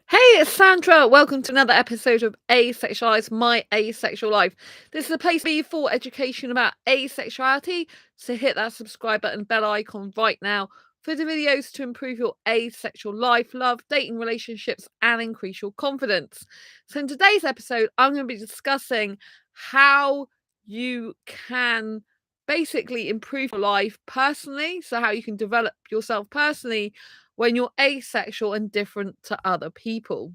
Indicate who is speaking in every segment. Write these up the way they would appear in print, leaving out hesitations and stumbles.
Speaker 1: Hey, it's Sandra. Welcome to another episode of Asexualise, my asexual life. This is a place for education about asexuality. So hit that subscribe button, bell icon right now for the videos to improve your asexual life, love, dating, relationships, and increase your confidence. So in today's episode, I'm going to be discussing how you can basically improve your life personally. So how you can develop yourself personally when you're asexual and different to other people.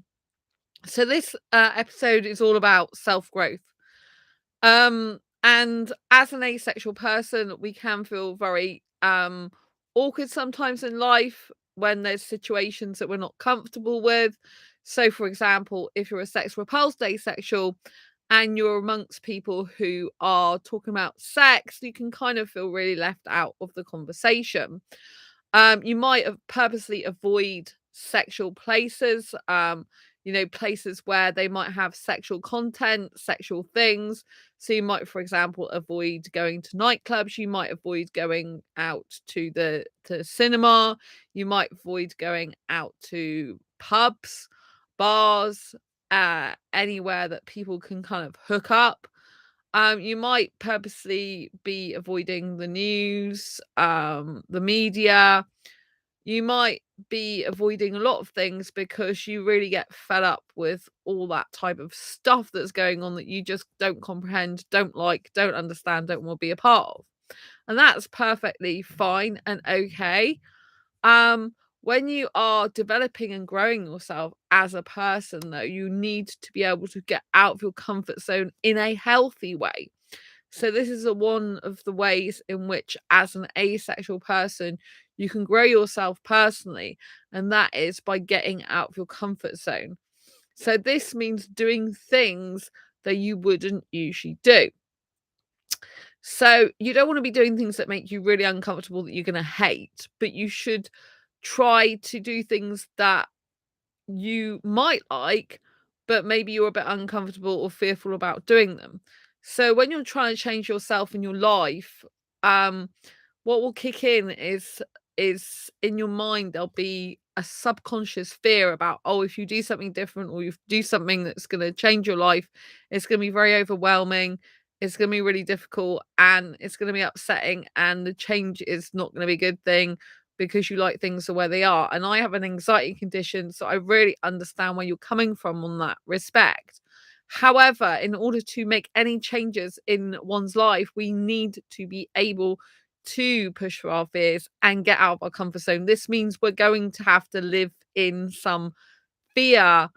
Speaker 1: So this episode is all about self-growth. And as an asexual person, we can feel very awkward sometimes in life when there's situations that we're not comfortable with. So for example, if you're a sex repulsed asexual and you're amongst people who are talking about sex, you can kind of feel really left out of the conversation. You might have purposely avoid sexual places, places where they might have sexual content, sexual things. So you might, for example, avoid going to nightclubs. You might avoid going out to the cinema. You might avoid going out to pubs, bars, anywhere that people can kind of hook up. You might purposely be avoiding the news, the media. You might be avoiding a lot of things because you really get fed up with all that type of stuff that's going on that you just don't comprehend, don't like, don't understand, don't want to be a part of. And that's perfectly fine and okay. Um, when you are developing and growing yourself as a person, though, you need to be able to get out of your comfort zone in a healthy way. So this is one of the ways in which, as an asexual person, you can grow yourself personally, and that is by getting out of your comfort zone. So this means doing things that you wouldn't usually do. So you don't want to be doing things that make you really uncomfortable that you're going to hate, but you should try to do things that you might like, but maybe you're a bit uncomfortable or fearful about doing them. So when you're trying to change yourself in your life, um, what will kick in is in your mind there'll be a subconscious fear about, oh, if you do something different or you do something that's going to change your life, it's going to be very overwhelming, it's going to be really difficult, and it's going to be upsetting, and the change is not going to be a good thing because you like things the way they are. And I have an anxiety condition, so I really understand where you're coming from on that respect. However, in order to make any changes in one's life, we need to be able to push through our fears and get out of our comfort zone. This means we're going to have to live in some fear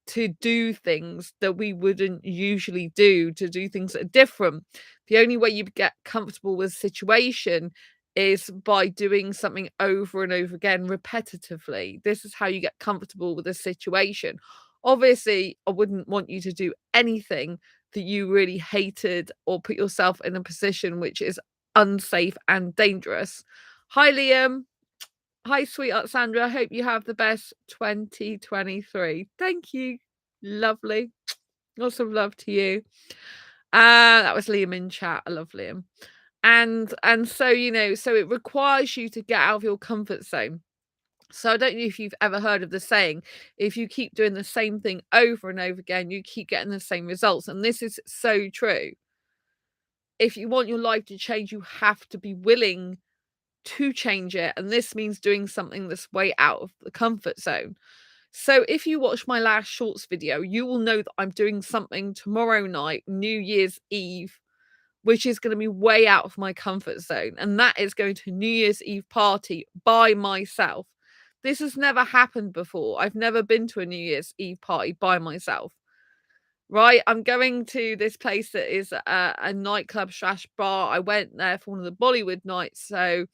Speaker 1: to do things that we wouldn't usually do, to do things that are different. The only way you get comfortable with a situation is by doing something over and over again repetitively. This is how you get comfortable with a situation. Obviously, I wouldn't want you to do anything that you really hated or put yourself in a position which is unsafe and dangerous. Hi, Liam. Hi, sweetheart Sandra. I hope you have the best 2023. Thank you. Lovely. Lots of love to you. That was Liam in chat. I love Liam. And so, so it requires you to get out of your comfort zone. So I don't know if you've ever heard of the saying, if you keep doing the same thing over and over again, you keep getting the same results. And this is so true. If you want your life to change, you have to be willing to change it. And this means doing something that's way out of the comfort zone. So if you watch my last shorts video, you will know that I'm doing something tomorrow night, New Year's Eve, which is going to be way out of my comfort zone. And that is going to a New Year's Eve party by myself. This has never happened before. I've never been to a New Year's Eve party by myself. Right, I'm going to this place that is a nightclub slash bar. I went there for one of the Bollywood nights, so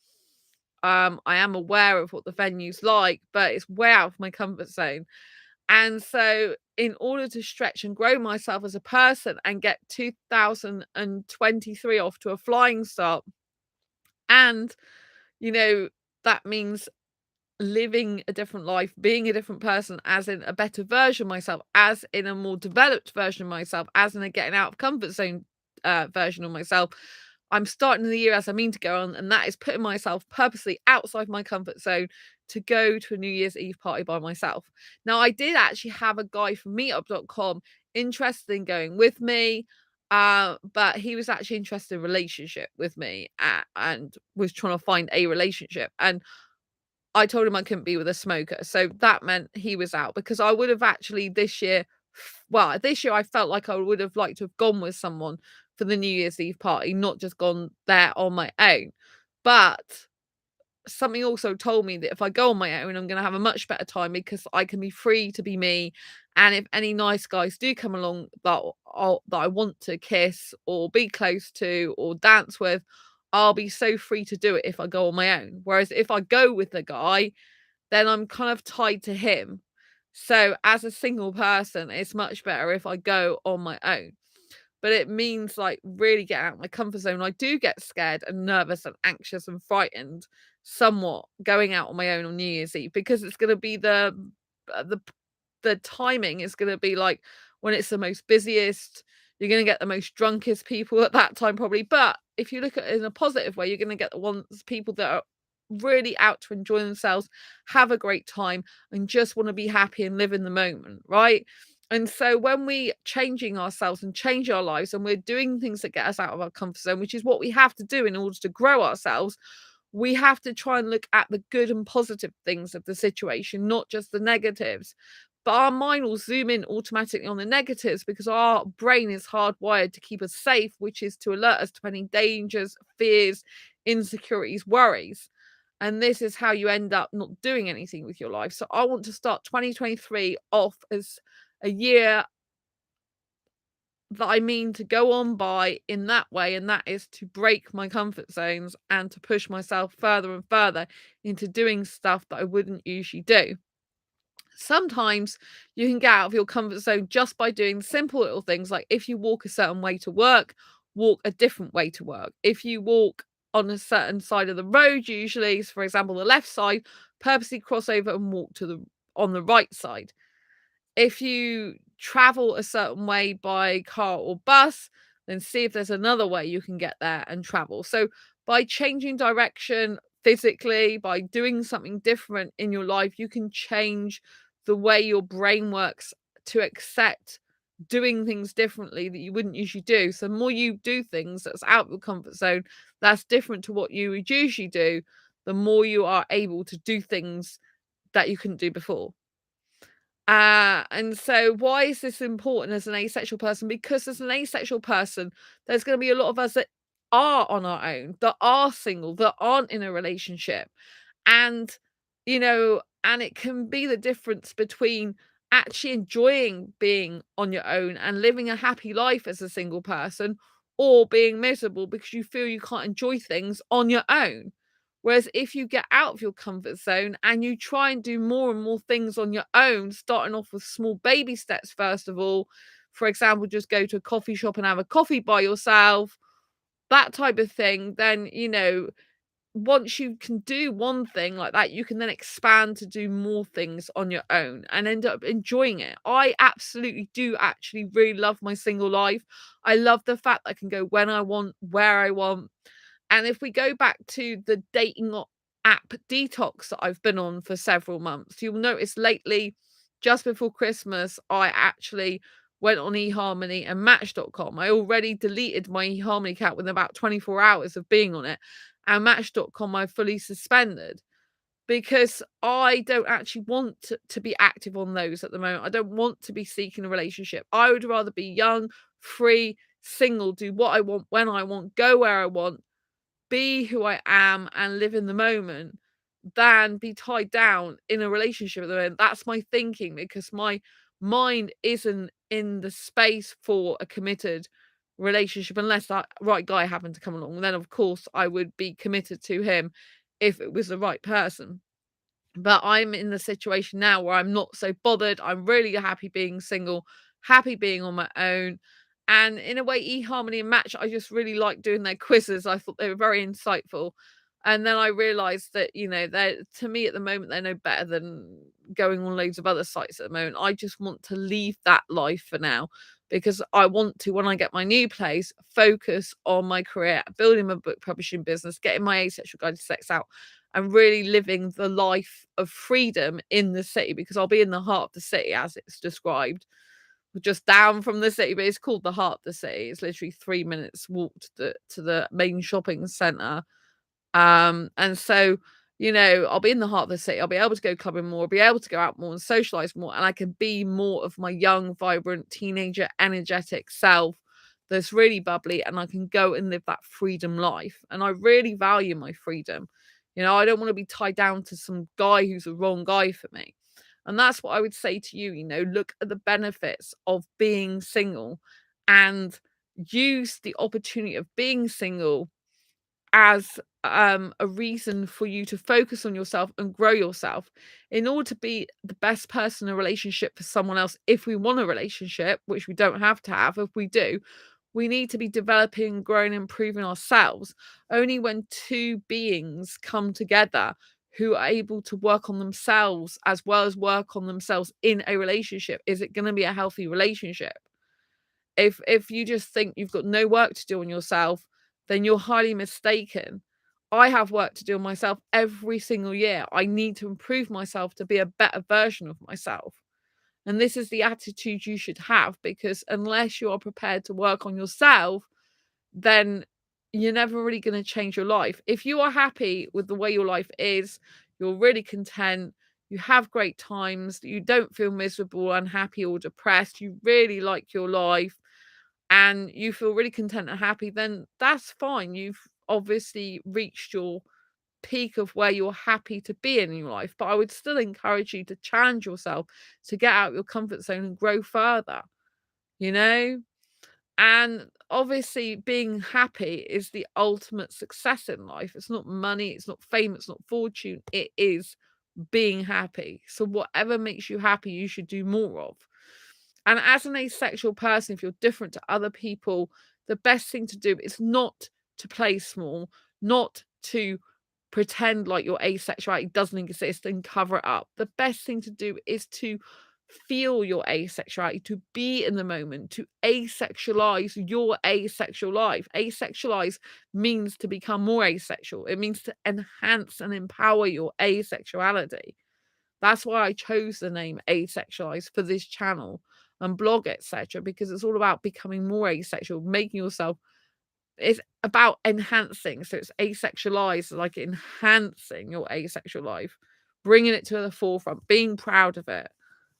Speaker 1: I am aware of what the venue's like, but it's way out of my comfort zone. And so, in order to stretch and grow myself as a person and get 2023 off to a flying start, and that means living a different life, being a different person, as in a better version of myself, as in a more developed version of myself, as in a getting out of comfort zone version of myself. I'm starting the year as I mean to go on, and that is putting myself purposely outside my comfort zone to go to a New Year's Eve party by myself. Now, I did actually have a guy from meetup.com interested in going with me, but he was actually interested in a relationship with me, and was trying to find a relationship. And I told him I couldn't be with a smoker, so that meant he was out, because I would have actually this year, well, this year I felt like I would have liked to have gone with someone for the New Year's Eve party, not just gone there on my own. But something also told me that if I go on my own, I'm going to have a much better time, because I can be free to be me. And if any nice guys do come along that I want to kiss or be close to or dance with, I'll be so free to do it if I go on my own. Whereas if I go with the guy, then I'm kind of tied to him. So as a single person, it's much better if I go on my own. But it means like really get out of my comfort zone. I do get scared and nervous and anxious and frightened somewhat going out on my own on New Year's Eve, because it's going to be uh, the the timing is going to be like when it's the most busiest. You're going to get the most drunkest people at that time, probably. But if you look at it in a positive way, you're going to get the ones people that are really out to enjoy themselves, have a great time, and just want to be happy and live in the moment, right? And so when we changing ourselves and change our lives, and we're doing things that get us out of our comfort zone, which is what we have to do in order to grow ourselves, we have to try and look at the good and positive things of the situation, not just the negatives. But our mind will zoom in automatically on the negatives, because our brain is hardwired to keep us safe, which is to alert us to any dangers, fears, insecurities, worries. And this is how you end up not doing anything with your life. So I want to start 2023 off as a year that I mean to go on by in that way, and that is to break my comfort zones and to push myself further and further into doing stuff that I wouldn't usually do. Sometimes you can get out of your comfort zone just by doing simple little things, like if you walk a certain way to work, walk a different way to work. If you walk on a certain side of the road, usually, so for example, the left side, purposely cross over and walk to the on the right side. If you travel a certain way by car or bus, then see if there's another way you can get there and travel. So by changing direction physically, by doing something different in your life, you can change the way your brain works to accept doing things differently that you wouldn't usually do. So the more you do things that's out of your comfort zone, that's different to what you would usually do, the more you are able to do things that you couldn't do before. And so why is this important as an asexual person? Because as an asexual person, there's going to be a lot of us that are on our own, that are single, that aren't in a relationship. And, and it can be the difference between actually enjoying being on your own and living a happy life as a single person, or being miserable because you feel you can't enjoy things on your own. Whereas if you get out of your comfort zone and you try and do more and more things on your own, starting off with small baby steps, first of all, for example, just go to a coffee shop and have a coffee by yourself, that type of thing, then, once you can do one thing like that, you can then expand to do more things on your own and end up enjoying it. I absolutely do actually really love my single life. I love the fact that I can go when I want, where I want. And if we go back to the dating app detox that I've been on for several months, you'll notice lately, just before Christmas, I actually went on eHarmony and Match.com. I already deleted my eHarmony account within about 24 hours of being on it. And Match.com I fully suspended, because I don't actually want to be active on those at the moment. I don't want to be seeking a relationship. I would rather be young, free, single, do what I want, when I want, go where I want, be who I am and live in the moment, than be tied down in a relationship at the moment. That's my thinking, because my mind isn't in the space for a committed relationship unless that right guy happened to come along. Then of course I would be committed to him if it was the right person. But I'm in the situation now where I'm not so bothered. I'm really happy being single, happy being on my own. And in a way, eHarmony and Match, I just really like doing their quizzes. I thought they were very insightful. And then I realized that, they're, to me at the moment, they're no better than going on loads of other sites at the moment. I just want to leave that life for now, because I want to, when I get my new place, focus on my career, building my book publishing business, getting my Asexual Guide to Sex out, and really living the life of freedom in the city, because I'll be in the heart of the city as it's described, just down from the city, but it's called the heart of the city. It's literally 3 minutes walk to the main shopping centre. And so, I'll be in the heart of the city. I'll be able to go clubbing more, be able to go out more and socialize more, and I can be more of my young, vibrant, teenager, energetic self that's really bubbly, and I can go and live that freedom life. And I really value my freedom. I don't want to be tied down to some guy who's the wrong guy for me. And that's what I would say to you, look at the benefits of being single and use the opportunity of being single as a reason for you to focus on yourself and grow yourself in order to be the best person in a relationship for someone else. If we want a relationship, which we don't have to have, if we do, we need to be developing, growing, improving ourselves. Only when two beings come together who are able to work on themselves as well as work on themselves in a relationship is it going to be a healthy relationship. If you just think you've got no work to do on yourself, then you're highly mistaken. I have work to do on myself every single year. I need to improve myself to be a better version of myself. And this is the attitude you should have, because unless you are prepared to work on yourself, then you're never really going to change your life. If you are happy with the way your life is, you're really content, you have great times, you don't feel miserable, unhappy, or depressed, you really like your life, and you feel really content and happy, then that's fine. You've obviously reached your peak of where you're happy to be in your life. But I would still encourage you to challenge yourself, to get out of your comfort zone and grow further, you know? And obviously, being happy is the ultimate success in life. It's not money, it's not fame, it's not fortune, it is being happy. So, whatever makes you happy, you should do more of. And as an asexual person, if you're different to other people, the best thing to do is not to play small, not to pretend like your asexuality doesn't exist and cover it up. The best thing to do is to feel your asexuality, to be in the moment, to asexualize your asexual life. Asexualize means to become more asexual. It means to enhance and empower your asexuality. That's why I chose the name Asexualise for this channel and blog, etc., because it's all about becoming more asexual, making yourself, it's about enhancing. So it's asexualize, like enhancing your asexual life, bringing it to the forefront, being proud of it,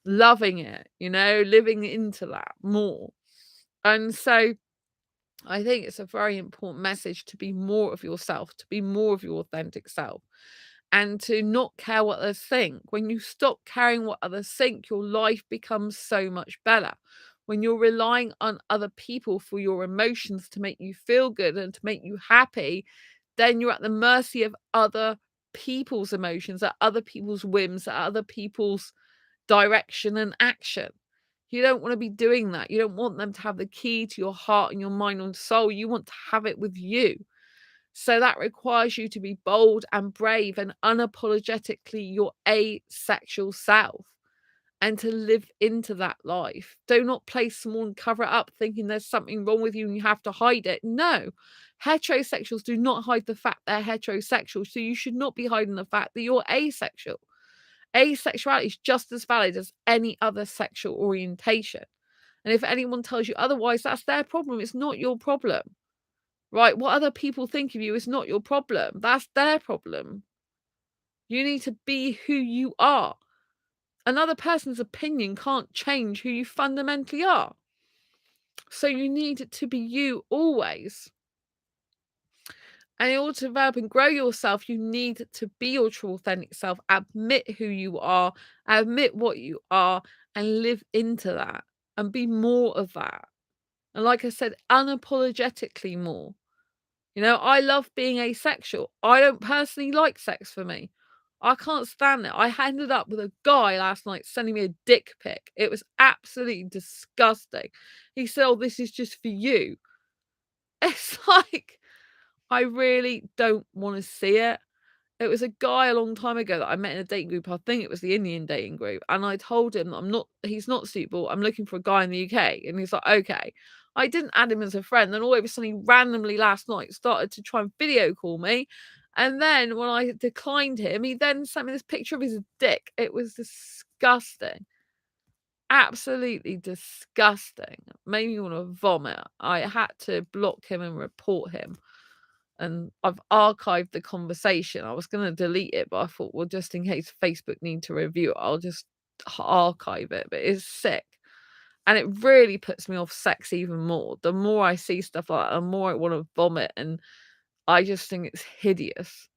Speaker 1: loving it, living into that more. And so I think it's a very important message to be more of yourself, to be more of your authentic self, and to not care what others think. When you stop caring what others think, your life becomes so much better. When you're relying on other people for your emotions to make you feel good and to make you happy, then you're at the mercy of other people's emotions, at other people's whims, at other people's direction and action. You don't want to be doing that. You don't want them to have the key to your heart and your mind and soul. You want to have it with you. So that requires you to be bold and brave and unapologetically your asexual self, and to live into that life. Do not play small and cover it up thinking there's something wrong with you and you have to hide it. No. Heterosexuals do not hide the fact they're heterosexual. So you should not be hiding the fact that you're asexual. Asexuality is just as valid as any other sexual orientation. And if anyone tells you otherwise, that's their problem. It's not your problem. Right? What other people think of you is not your problem. That's their problem. You need to be who you are. Another person's opinion can't change who you fundamentally are. So you need to be you always. And in order to develop and grow yourself, you need to be your true authentic self, admit who you are, admit what you are, and live into that and be more of that. And like I said, unapologetically more. I love being asexual. I don't personally like sex for me. I can't stand it. I ended up with a guy last night sending me a dick pic. It was absolutely disgusting. He said, "Oh, this is just for you." It's like, I really don't want to see it. It was a guy a long time ago that I met in a dating group. I think it was the Indian dating group. And I told him that he's not suitable. I'm looking for a guy in the UK. And he's like, okay. I didn't add him as a friend. Then all of a sudden, he randomly last night started to try and video call me. And then when I declined him, he then sent me this picture of his dick. It was disgusting. Absolutely disgusting. Made me wanna vomit. I had to block him and report him, and I've archived the conversation. I was gonna delete it, but I thought, well, just in case Facebook need to review it, I'll just archive it, but it's sick, and it really puts me off sex even more. The more I see stuff like that, the more I wanna vomit, and I just think it's hideous.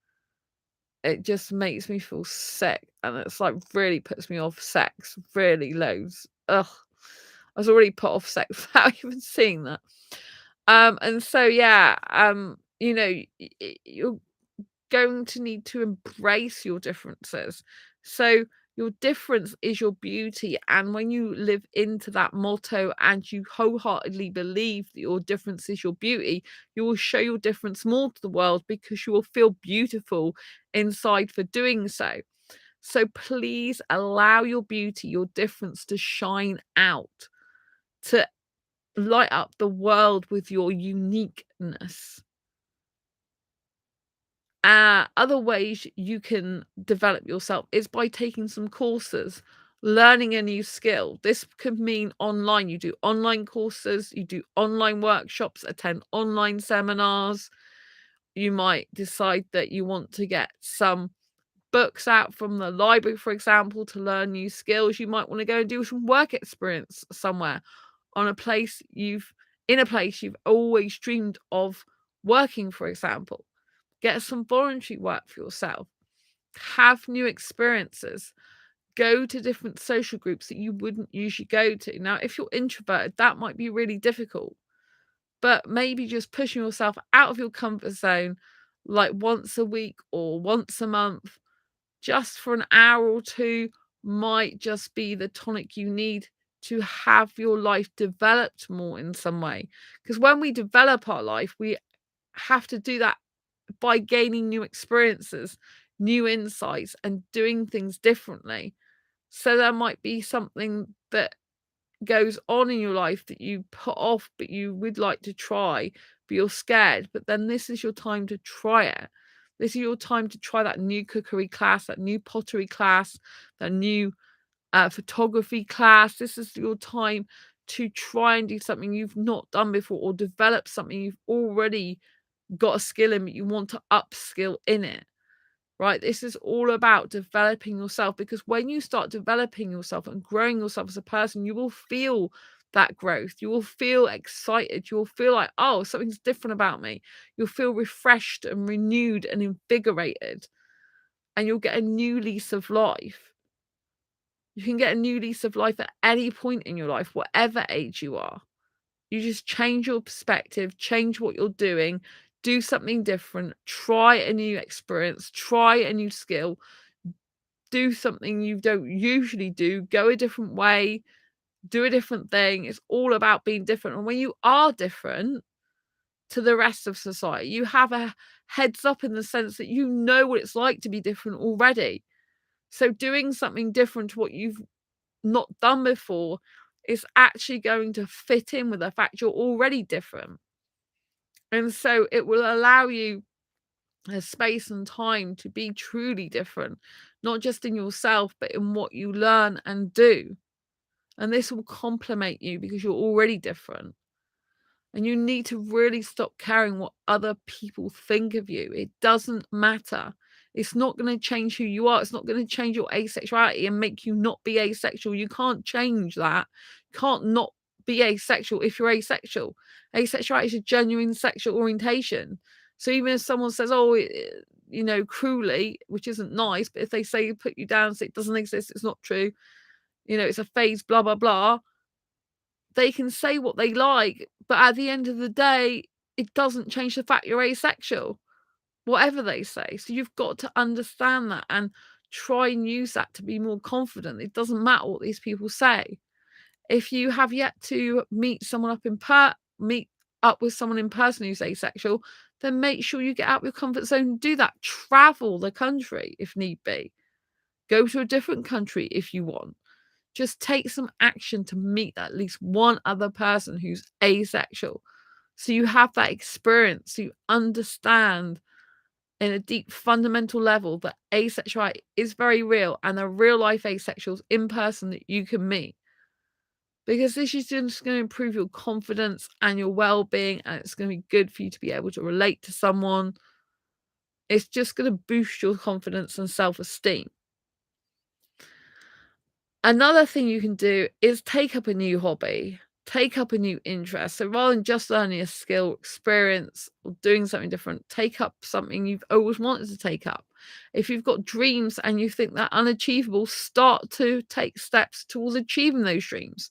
Speaker 1: It just makes me feel sick, and it's, like, really puts me off sex, really loads. Ugh. I was already put off sex without even seeing that. And so, yeah, you're going to need to embrace your differences. So your difference is your beauty, and when you live into that motto and you wholeheartedly believe that your difference is your beauty, you will show your difference more to the world because you will feel beautiful inside for doing so. So please allow your beauty, your difference to shine out, to light up the world with your uniqueness. Other ways you can develop yourself is by taking some courses, learning a new skill. This could mean online. You do online courses, you do online workshops, attend online seminars. You might decide that you want to get some books out from the library, for example, to learn new skills. You might want to go and do some work experience somewhere on a place you've in a place you've always dreamed of working, for example. Get some voluntary work for yourself. Have new experiences. Go to different social groups that you wouldn't usually go to. Now, if you're introverted, that might be really difficult, but maybe just pushing yourself out of your comfort zone, like once a week or once a month, just for an hour or two, might just be the tonic you need to have your life developed more in some way. Because when we develop our life, we have to do that by gaining new experiences, new insights, and doing things differently. So there might be something that goes on in your life that you put off, but you would like to try, but you're scared. But then this is your time to try it. This is your time to try that new cookery class, that new pottery class, that new photography class. This is your time to try and do something you've not done before, or develop something you've already got a skill in, but you want to upskill in it, right? This is all about developing yourself, because when you start developing yourself and growing yourself as a person, you will feel that growth. You will feel excited. You will feel like, oh, something's different about me. You'll feel refreshed and renewed and invigorated, and you'll get a new lease of life. You can get a new lease of life at any point in your life, whatever age you are. You just change your perspective, change what you're doing, do something different, try a new experience, try a new skill, do something you don't usually do, go a different way, do a different thing. It's all about being different. And when you are different to the rest of society, you have a heads up in the sense that you know what it's like to be different already. So doing something different to what you've not done before is actually going to fit in with the fact you're already different. And so it will allow you a space and time to be truly different, not just in yourself, but in what you learn and do. And this will complement you because you're already different. And you need to really stop caring what other people think of you. It doesn't matter. It's not going to change who you are. It's not going to change your asexuality and make you not be asexual. You can't change that. You can't not be asexual if you're asexual. Asexuality is a genuine sexual orientation. So even if someone says, oh, cruelly, which isn't nice, but if they say put you down, say it doesn't exist, it's not true, it's a phase, blah, blah, blah, they can say what they like, but at the end of the day, it doesn't change the fact you're asexual, whatever they say. So you've got to understand that and try and use that to be more confident. It doesn't matter what these people say. If you have yet to meet up with someone in person who's asexual, then make sure you get out of your comfort zone and do that. Travel the country if need be. Go to a different country if you want. Just take some action to meet at least one other person who's asexual. So you have that experience, so you understand in a deep fundamental level that asexuality is very real, and there are real life asexuals in person that you can meet. Because this is just going to improve your confidence and your well-being, and it's going to be good for you to be able to relate to someone. It's just going to boost your confidence and self-esteem. Another thing you can do is take up a new hobby, take up a new interest. So rather than just learning a skill, experience, or doing something different, take up something you've always wanted to take up. If you've got dreams and you think they're unachievable, start to take steps towards achieving those dreams.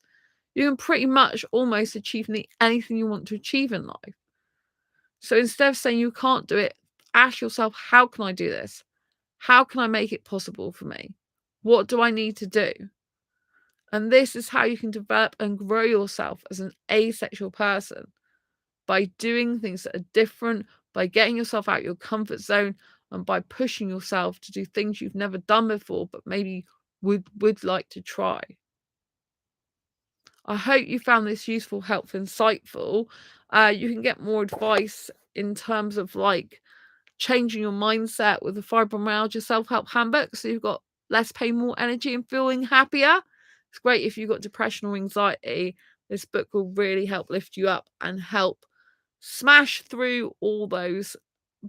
Speaker 1: You can pretty much almost achieve anything you want to achieve in life. So instead of saying you can't do it, ask yourself, how can I do this? How can I make it possible for me? What do I need to do? And this is how you can develop and grow yourself as an asexual person, by doing things that are different, by getting yourself out of your comfort zone, and by pushing yourself to do things you've never done before, but maybe would like to try. I hope you found this useful, helpful, insightful. You can get more advice in terms of like changing your mindset with the fibromyalgia self-help handbook, so you've got less pain, more energy, and feeling happier. It's great if you've got depression or anxiety. This book will really help lift you up and help smash through all those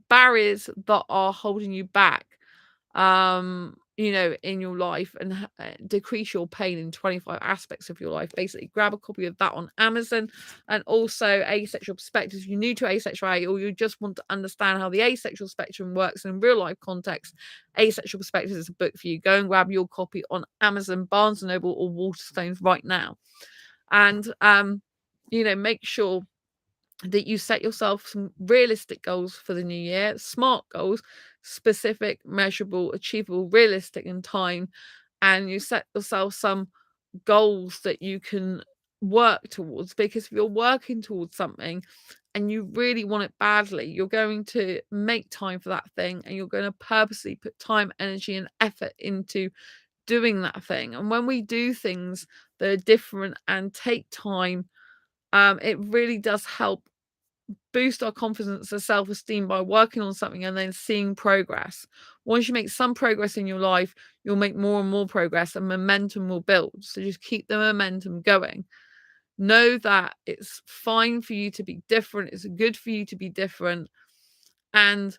Speaker 1: barriers that are holding you back, in your life, and decrease your pain in 25 aspects of your life. Basically, grab a copy of that on Amazon. And also Asexual Perspectives. If you're new to asexuality, or you just want to understand how the asexual spectrum works in real life context, Asexual Perspectives is a book for you. Go and grab your copy on Amazon, Barnes & Noble, or Waterstones right now. And make sure that you set yourself some realistic goals for the new year, smart goals, specific, measurable, achievable, realistic in time, and you set yourself some goals that you can work towards. Because if you're working towards something and you really want it badly, you're going to make time for that thing, and you're going to purposely put time, energy, and effort into doing that thing. And when we do things that are different and take time, it really does help boost our confidence and self-esteem by working on something and then seeing progress. Once you make some progress in your life, you'll make more and more progress, and momentum will build. So just keep the momentum going. Know that it's fine for you to be different. It's good for you to be different. And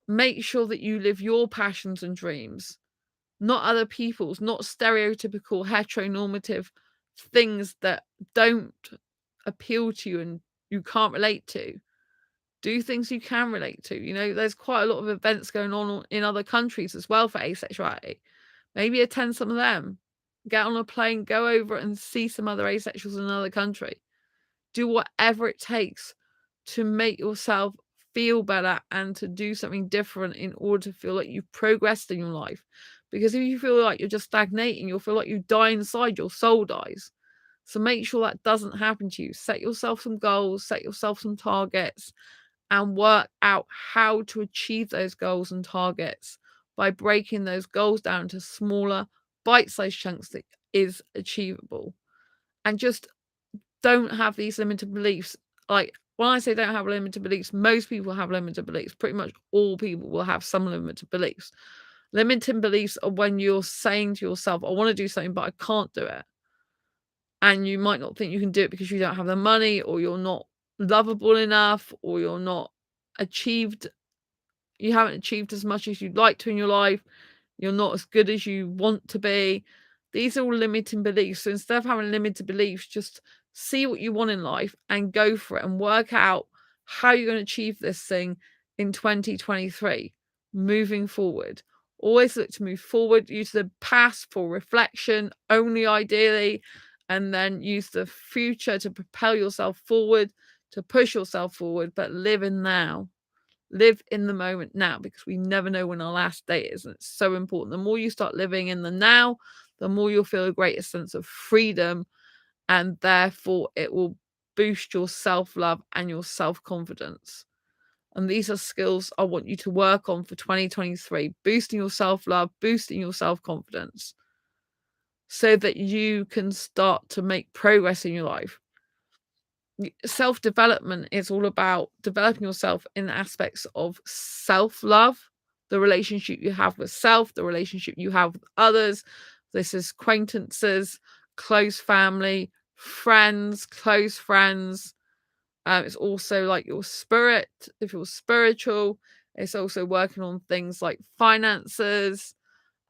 Speaker 1: make sure that you live your passions and dreams, not other people's, not stereotypical heteronormative things that don't appeal to you and you can't relate to. Do things you can relate to. There's quite a lot of events going on in other countries as well for asexuality. Maybe attend some of them. Get on a plane, go over and see some other asexuals in another country. Do whatever it takes to make yourself feel better and to do something different in order to feel like you've progressed in your life. Because if you feel like you're just stagnating, you'll feel like you die inside, your soul dies. So make sure that doesn't happen to you. Set yourself some goals, set yourself some targets, and work out how to achieve those goals and targets by breaking those goals down to smaller, bite-sized chunks that is achievable. And just don't have these limited beliefs. Like, when I say don't have limited beliefs, most people have limited beliefs. Pretty much all people will have some limited beliefs. Limiting beliefs are when you're saying to yourself, I want to do something, but I can't do it. And you might not think you can do it because you don't have the money, or you're not lovable enough, or you haven't achieved as much as you'd like to in your life. You're not as good as you want to be. These are all limiting beliefs. So instead of having limited beliefs, just see what you want in life and go for it, and work out how you're going to achieve this thing in 2023, moving forward. Always look to move forward. Use the past for reflection, only ideally, and then use the future to propel yourself forward, to push yourself forward, but live in now. Live in the moment now, because we never know when our last day is, and it's so important. The more you start living in the now, the more you'll feel a greater sense of freedom, and therefore it will boost your self-love and your self-confidence. And these are skills I want you to work on for 2023, boosting your self-love, boosting your self-confidence, so that you can start to make progress in your life. self-development is all about developing yourself in aspects of self-love, the relationship you have with self, the relationship you have with others. This is acquaintances, close family, friends, close friends. It's also like your spirit, if you're spiritual. It's also working on things like finances.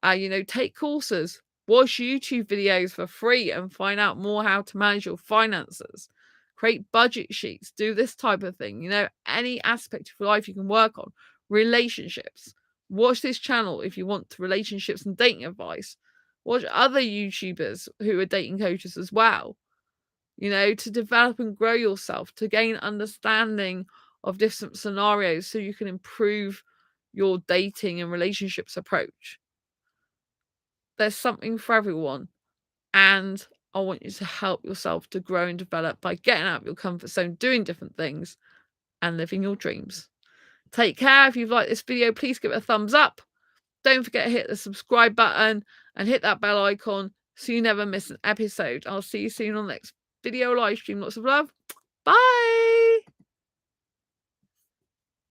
Speaker 1: Take courses, watch YouTube videos for free and find out more how to manage your finances. Create budget sheets, do this type of thing. Any aspect of your life you can work on. Relationships. Watch this channel if you want relationships and dating advice. Watch other YouTubers who are dating coaches as well. To develop and grow yourself, to gain understanding of different scenarios so you can improve your dating and relationships approach. There's something for everyone. And I want you to help yourself to grow and develop by getting out of your comfort zone, doing different things, and living your dreams. Take care. If you've liked this video, please give it a thumbs up. Don't forget to hit the subscribe button and hit that bell icon so you never miss an episode. I'll see you soon on the next video live stream. Lots of love. Bye.